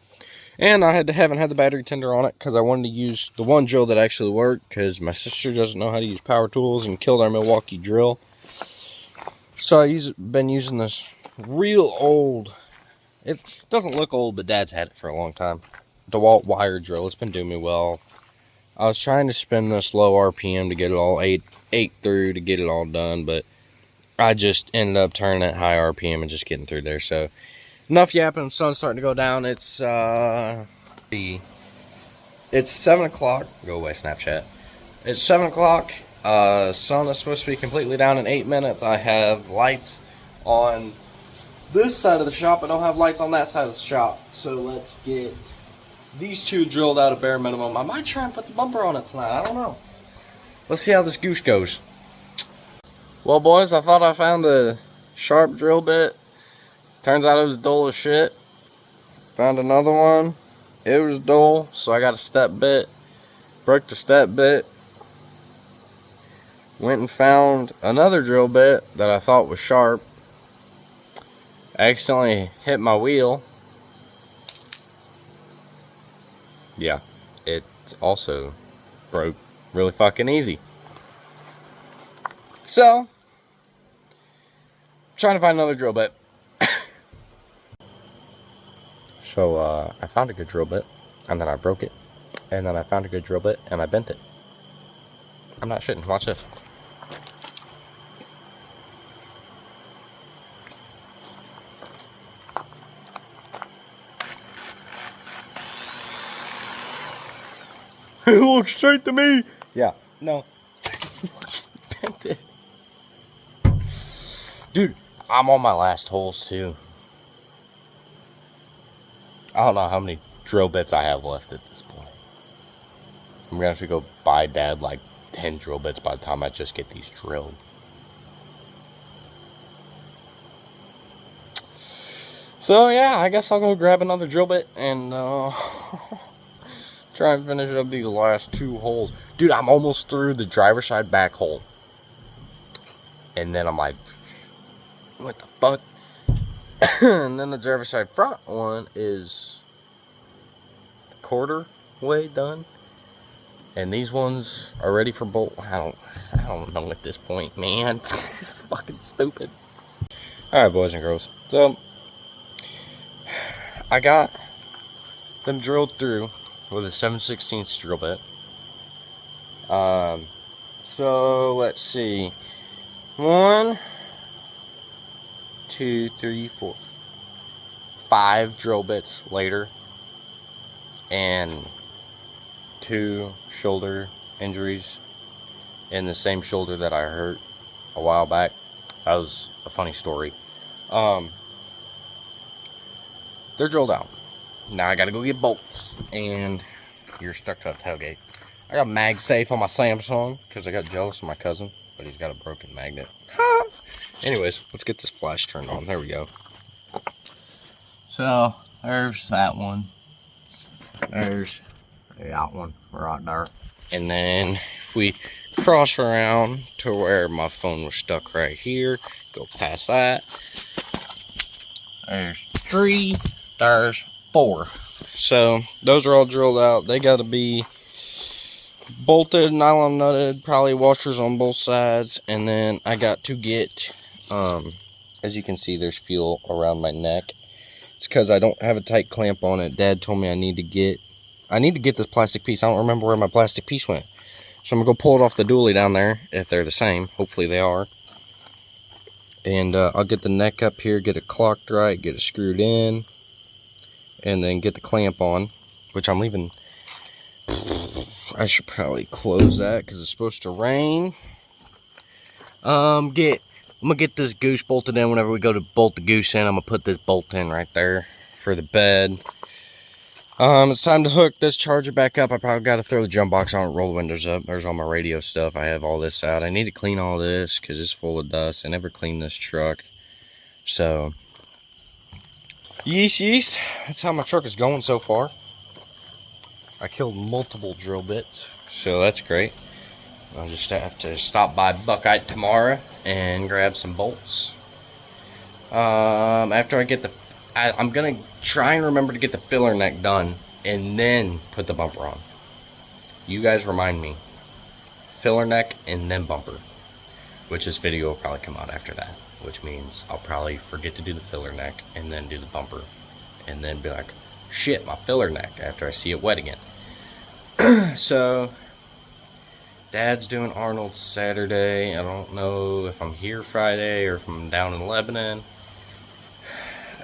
and I haven't had the battery tender on it because I wanted to use the one drill that actually worked, because my sister doesn't know how to use power tools and killed our Milwaukee drill. So been using this real old, it doesn't look old, but Dad's had it for a long time, DeWalt wire drill. It's been doing me well. I was trying to spin this low RPM to get it all eight through to get it all done, but I just ended up turning it high RPM and just getting through there. So enough yapping. The sun's starting to go down. It's 7 o'clock. Go away, Snapchat. It's 7 o'clock. Sun is supposed to be completely down in 8 minutes. I have lights on this side of the shop. I don't have lights on that side of the shop. So let's get these 2 drilled out at bare minimum. I might try and put the bumper on it tonight. I don't know. Let's see how this goose goes. Well, boys, I thought I found a sharp drill bit. Turns out it was dull as shit. Found another one. It was dull, so I got a step bit. Broke the step bit. Went and found another drill bit that I thought was sharp. I accidentally hit my wheel. Yeah, it also broke really fucking easy. So, trying to find another drill bit. So, I found a good drill bit, and then I broke it, and then I found a good drill bit, and I bent it. I'm not shitting. Watch this. It looks straight to me. Yeah. No. Bent it. Dude, I'm on my last holes too. I don't know how many drill bits I have left at this point. I'm gonna have to go buy Dad like 10 drill bits by the time I just get these drilled. So yeah, I guess I'll go grab another drill bit and try and finish up these last 2 holes. Dude, I'm almost through the driver's side back hole. And then I'm like, what the fuck? And then the driver's side front one is a quarter way done. And these ones are ready for bolt. I don't know at this point, man. This is fucking stupid. Alright, boys and girls. So, I got them drilled through with a 7/16 drill bit. So let's see. 1, 2, 3, 4, 5 drill bits later, and 2 shoulder injuries in the same shoulder that I hurt a while back. That was a funny story. They're drilled out. Now I gotta go get bolts, and you're stuck to a tailgate. I got MagSafe on my Samsung because I got jealous of my cousin, but he's got a broken magnet. Anyways, let's get this flash turned on. There we go. So there's that one. There's that one right there. And then if we cross around to where my phone was stuck right here, go past that. There's 3, there's 4. So those are all drilled out. They got to be bolted, nylon nutted, probably washers on both sides. And then I got to get, as you can see, there's fuel around my neck. It's because I don't have a tight clamp on it. Dad told me I need to get this plastic piece. I don't remember where my plastic piece went. So I'm going to go pull it off the dually down there, if they're the same. Hopefully they are. And I'll get the neck up here, get it clocked right, get it screwed in. And then get the clamp on, which I'm leaving. I should probably close that because it's supposed to rain. I'm gonna get this goose bolted in. Whenever we go to bolt the goose in, I'm gonna put this bolt in right there for the bed. It's time to hook this charger back up. I probably got to throw the jump box on it, roll the windows up. There's all my radio stuff. I have all this out. I need to clean all this because it's full of dust. I never cleaned this truck. So, yeast. That's how my truck is going so far. I killed multiple drill bits, so that's great. I'll just have to stop by Buckeye tomorrow and grab some bolts. After I get I'm gonna try and remember to get the filler neck done and then put the bumper on. You guys remind me. Filler neck and then bumper, which this video will probably come out after that, which means I'll probably forget to do the filler neck and then do the bumper and then be like, shit, my filler neck, after I see it wet again. So Dad's doing Arnold Saturday. I don't know if I'm here Friday or if I'm down in Lebanon.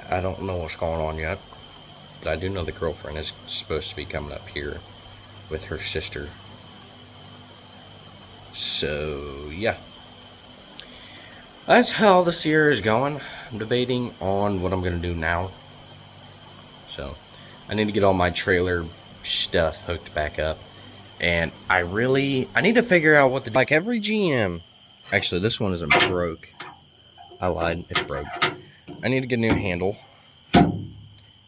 I don't know what's going on yet, but I do know the girlfriend is supposed to be coming up here with her sister. So yeah, that's how this year is going. I'm debating on what I'm gonna do now. So I need to get all my trailer stuff hooked back up, and I need to figure out what to do. Like every GM, actually this one isn't broke. I lied, it's broke. I need to get a new handle, and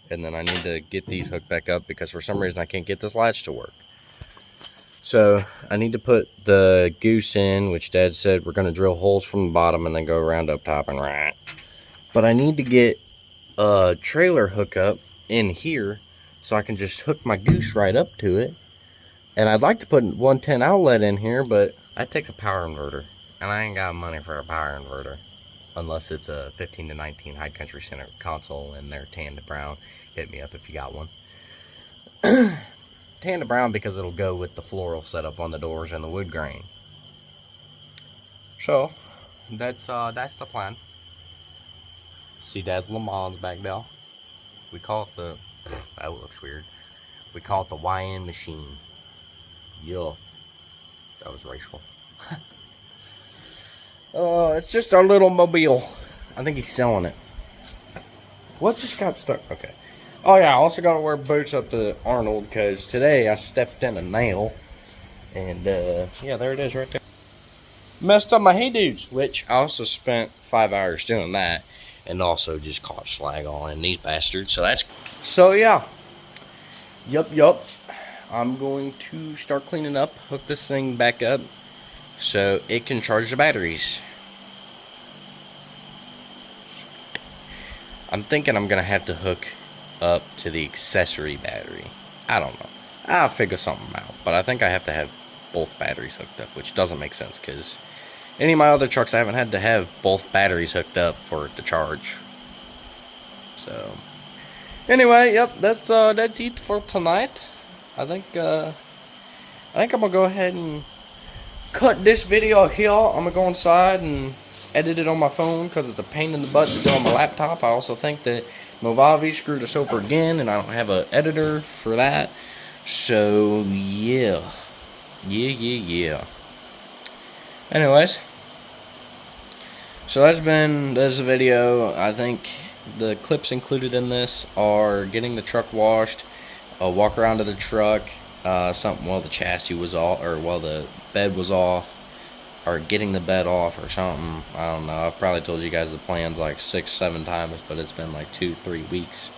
then I need to get these hooked back up because for some reason I can't get this latch to work. So I need to put the goose in, which Dad said we're going to drill holes from the bottom and then go around up top and right. But I need to get a trailer hookup in here so I can just hook my goose right up to it. And I'd like to put 110 outlet in here, but that takes a power inverter, and I ain't got money for a power inverter. Unless it's a 15 to 19 High Country Center console and they're tan to brown. Hit me up if you got one. Tan to brown because it'll go with the floral setup on the doors and the wood grain. So, that's the plan. See Dad's Le Mans back there. We call it the... that looks weird. We call it the YN machine. Yeah. That was racial. It's just our little mobile. I think he's selling it. What just got stuck? Okay. Oh yeah, I also got to wear boots up to Arnold because today I stepped in a nail. And yeah, there it is right there. Messed up my hey dudes, which I also spent 5 hours doing that. And also just caught slag on in these bastards. So yeah. Yup. I'm going to start cleaning up, hook this thing back up so it can charge the batteries. I'm thinking I'm gonna have to hook up to the accessory battery. I don't know. I'll figure something out. But I think I have to have both batteries hooked up, which doesn't make sense because any of my other trucks I haven't had to have both batteries hooked up for it to charge. So anyway, yep, that's it for tonight. I think I'm gonna go ahead and cut this video here. I'm gonna go inside and edit it on my phone because it's a pain in the butt to do on my laptop. I also think that Movavi screwed us over again and I don't have an editor for that. So yeah. Anyways, so that's the video. I think the clips included in this are getting the truck washed, a walk around to the truck, something while the chassis was off, or while the bed was off, or getting the bed off or something. I don't know. I've probably told you guys the plans like 6-7 times, but it's been like 2-3 weeks.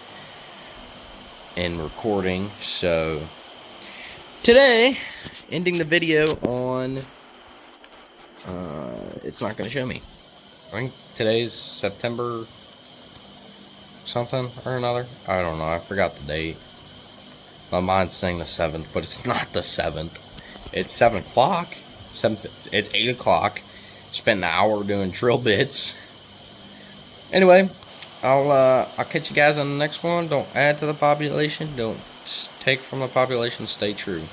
and recording. So today, ending the video on, it's not going to show me. I think today's September something or another. I don't know. I forgot the date. My mind's saying the 7th, but it's not the 7th. It's 7 o'clock. It's 8 o'clock. Spent an hour doing drill bits. Anyway, I'll catch you guys on the next one. Don't add to the population. Don't take from the population. Stay true.